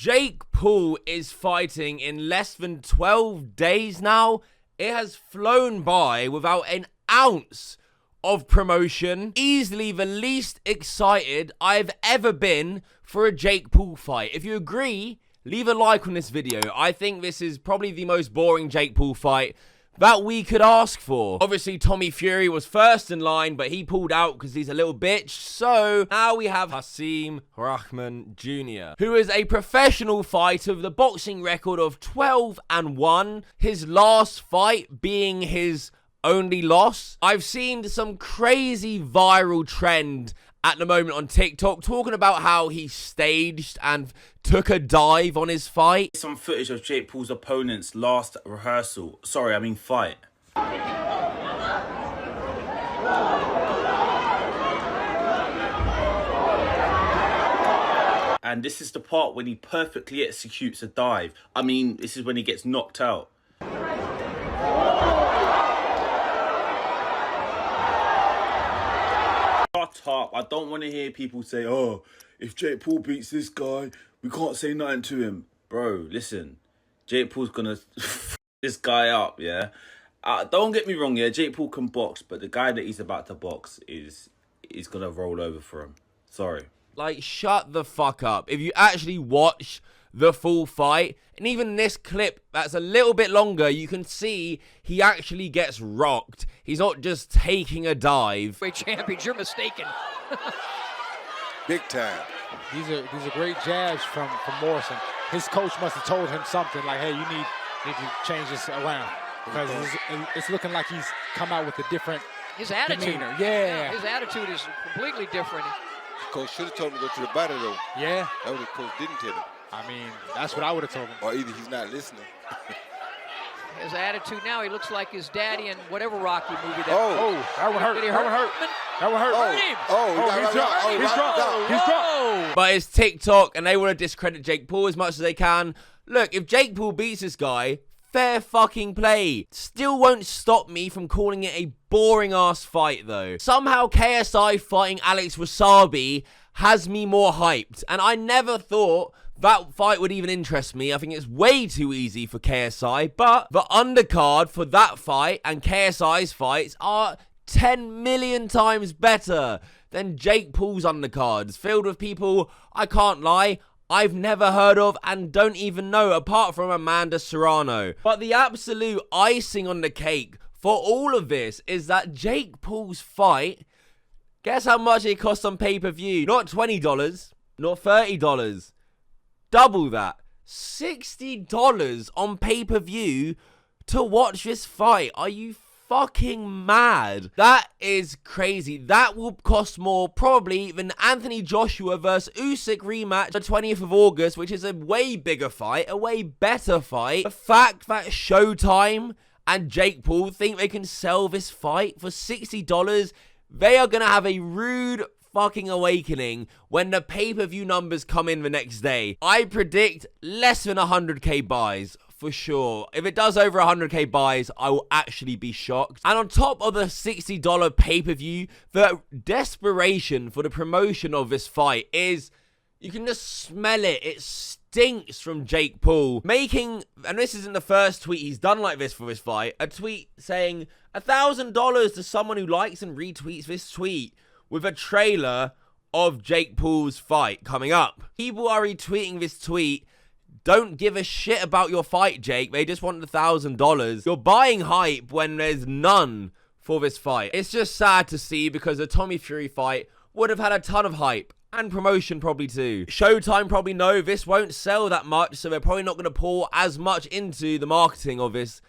Jake Paul is fighting in less than 12 days now. It has flown by without an ounce of promotion. Easily the least excited I've ever been for a Jake Paul fight. If you agree, leave a like on this video. I think this is probably the most boring Jake Paul fight that we could ask for. Obviously, Tommy Fury was first in line, but he pulled out because he's a little bitch. So now we have Hasim Rahman Jr., who is a professional fighter with a boxing record of 12-1. His last fight being his only loss. I've seen some crazy viral trend at the moment on TikTok talking about how he staged and took a dive on his fight. Some footage of Jake Paul's opponent's last rehearsal. Sorry, I mean fight. And this is the part when he perfectly executes a dive. I mean, this is when he gets knocked out. Shut up. I don't want to hear people say, oh, if Jake Paul beats this guy, we can't say nothing to him. Bro, listen. Jake Paul's gonna f this guy up, yeah? Don't get me wrong, yeah? Jake Paul can box, but the guy that he's about to box is gonna roll over for him. Sorry. Like, shut the fuck up. If you actually watch the full fight, and even in this clip that's a little bit longer, you can see he actually gets rocked. He's not just taking a dive. Great champions, you're mistaken. Big time. These are great jabs from Morrison. His coach must have told him something like, hey, you need to change this around. Because it's looking like he's come out with a different His attitude. demeanor. Yeah. His attitude is completely different. Coach should have told him to go to the body, though. Yeah. That was what coach didn't tell him. I mean, that's what I would have told him. Or either he's not listening. His attitude now, he looks like his daddy in whatever Rocky movie that. Oh, that one hurt. Did he That one hurt. That one hurt. He's drunk. He's drunk. But it's TikTok, and they want to discredit Jake Paul as much as they can. Look, if Jake Paul beats this guy, fair fucking play. Still won't stop me from calling it a boring-ass fight, though. Somehow KSI fighting Alex Wasabi has me more hyped, and I never thought that fight would even interest me. I think it's way too easy for KSI, but the undercard for that fight and KSI's fights are 10 million times better than Jake Paul's undercards, filled with people, I can't lie, I've never heard of and don't even know, apart from Amanda Serrano. But the absolute icing on the cake for all of this is that Jake Paul's fight, guess how much it costs on pay-per-view? Not $20, not $30. Double that. $60 on pay-per-view to watch this fight. Are you fucking mad? That is crazy. That will cost more probably than Anthony Joshua versus Usyk rematch the 20th of August, which is a way bigger fight, a way better fight. The fact that Showtime and Jake Paul think they can sell this fight for $60, they are going to have a rude fucking awakening when the pay-per-view numbers come in the next day. I predict less than 100k buys for sure. If it does over 100k buys, I will actually be shocked. And on top of the $60 pay-per-view, the desperation for the promotion of this fight is, you can just smell it. It stinks from Jake Paul making, and this isn't the first tweet he's done like this for this fight, a tweet saying $1,000 to someone who likes and retweets this tweet with a trailer of Jake Paul's fight coming up. People are retweeting this tweet, don't give a shit about your fight, Jake. They just want $1,000. You're buying hype when there's none for this fight. It's just sad to see because the Tommy Fury fight would have had a ton of hype and promotion probably too. Showtime probably know this won't sell that much, so they're probably not going to pour as much into the marketing of this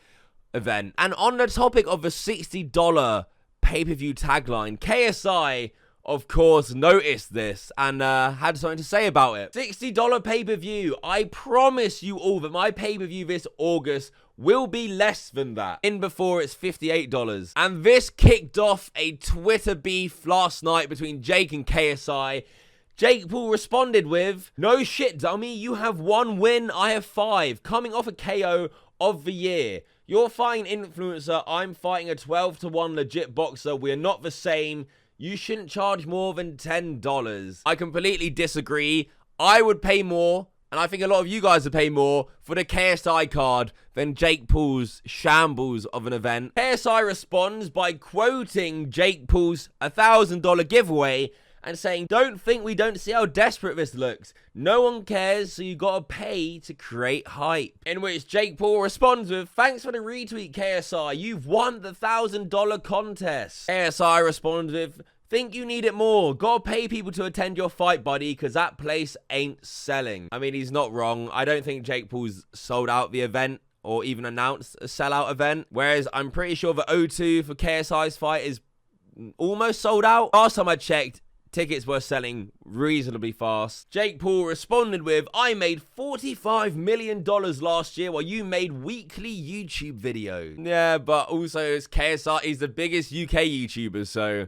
event. And on the topic of the $60 pay-per-view tagline, KSI, of course, noticed this and had something to say about it. $60 pay-per-view. I promise you all that my pay-per-view this August will be less than that. In before it's $58. And this kicked off a Twitter beef last night between Jake and KSI. Jake Paul responded with, "No shit, dummy. You have 1 win. I have 5. Coming off a KO of the year. You're fighting an influencer. I'm fighting a 12-1 legit boxer. We're not the same. You shouldn't charge more than $10. I completely disagree. I would pay more, and And I think a lot of you guys would pay more for the KSI card than Jake Paul's shambles of an event. KSI responds by quoting Jake Paul's $1,000 giveaway and saying, "Don't think we don't see how desperate this looks. No one cares, so you gotta pay to create hype." In which Jake Paul responds with, "Thanks for the retweet, KSI. You've won the $1,000 contest." KSI responds with, "Think you need it more. Gotta pay people to attend your fight, buddy, because that place ain't selling." I mean, he's not wrong. I don't think Jake Paul's sold out the event or even announced a sellout event. Whereas I'm pretty sure the O2 for KSI's fight is almost sold out. Last time I checked, tickets were selling reasonably fast. Jake Paul responded with, "I made $45 million last year while you made weekly YouTube videos." Yeah, but also it's KSI. He's the biggest UK YouTuber, so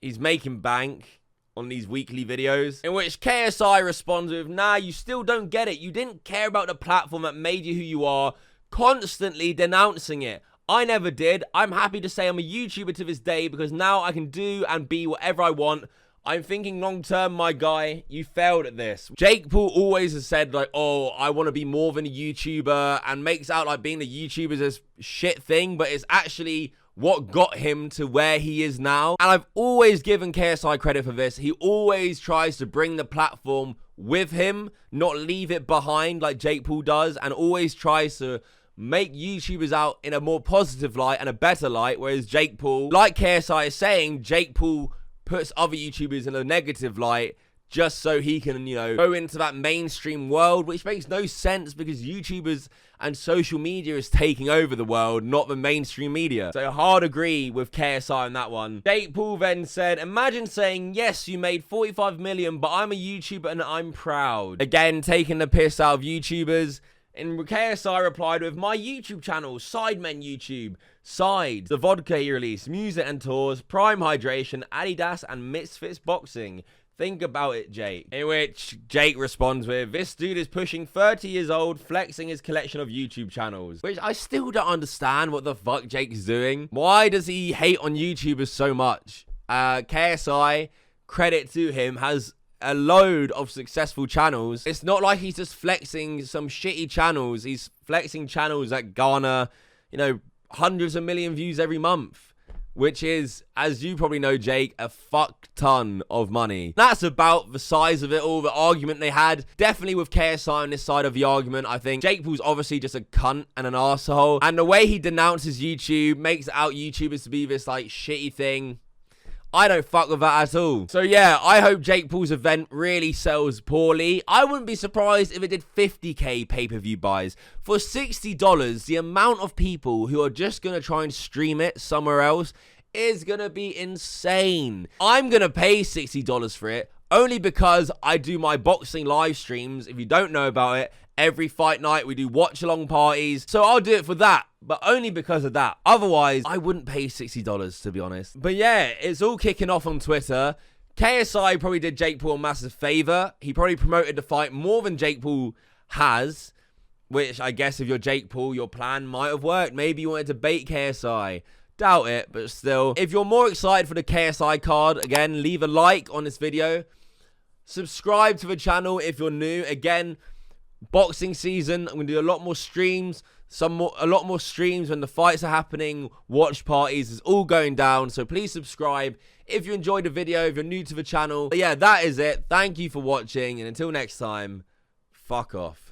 he's making bank on these weekly videos. In which KSI responds with, "Nah, you still don't get it. You didn't care about the platform that made you who you are, constantly denouncing it. I never did. I'm happy to say I'm a YouTuber to this day because now I can do and be whatever I want. I'm thinking long term, my guy. You failed at this." Jake Paul always has said, like, "Oh, I want to be more than a YouTuber," and makes out like being a YouTuber is this shit thing, but it's actually what got him to where he is now. And I've always given KSI credit for this. He always tries to bring the platform with him, not leave it behind like Jake Paul does, and always tries to make YouTubers out in a more positive light and a better light, whereas Jake Paul, like KSI is saying, Jake Paul puts other YouTubers in a negative light just so he can, you know, go into that mainstream world, which makes no sense because YouTubers and social media is taking over the world, not the mainstream media. So hard agree with KSI on that one. Jake Paul then said, "Imagine saying, yes, you made 45 million, but I'm a YouTuber and I'm proud." Again, taking the piss out of YouTubers. And KSI replied with, "My YouTube channel, Sidemen YouTube, Sides, the vodka he released, music and tours, Prime Hydration, Adidas, and Misfits Boxing. Think about it, Jake." In which Jake responds with, "This dude is pushing 30 years old, flexing his collection of YouTube channels." Which I still don't understand what the fuck Jake's doing. Why does he hate on YouTubers so much? KSI, credit to him, has a load of successful channels. It's not like he's just flexing some shitty channels. He's flexing channels that garner, you know, hundreds of million views every month, which is, as you probably know, Jake, a fuck ton of money. That's about the size of it all, the argument they had. Definitely with KSI on this side of the argument, I think Jake Paul's obviously just a cunt and an arsehole. And the way he denounces YouTube, makes out YouTubers to be this, like, shitty thing, I don't fuck with that at all. So yeah, I hope Jake Paul's event really sells poorly. I wouldn't be surprised if it did 50k pay-per-view buys. For $60, the amount of people who are just going to try and stream it somewhere else is going to be insane. I'm going to pay $60 for it only because I do my boxing live streams. If you don't know about it, every fight night we do watch-along parties. So I'll do it for that, but only because of that. Otherwise, I wouldn't pay $60, to be honest. But yeah, it's all kicking off on Twitter. KSI probably did Jake Paul a massive favor. He probably promoted the fight more than Jake Paul has, which I guess if you're Jake Paul, your plan might have worked. Maybe you wanted to bait KSI. Doubt it, but still. If you're more excited for the KSI card, again, leave a like on this video. Subscribe to the channel if you're new. Again, boxing season, I'm going to do a lot more streams. A lot more streams when the fights are happening. Watch parties is all going down. So please subscribe if you enjoyed the video, if you're new to the channel. But yeah, that is it. Thank you for watching. And until next time, fuck off.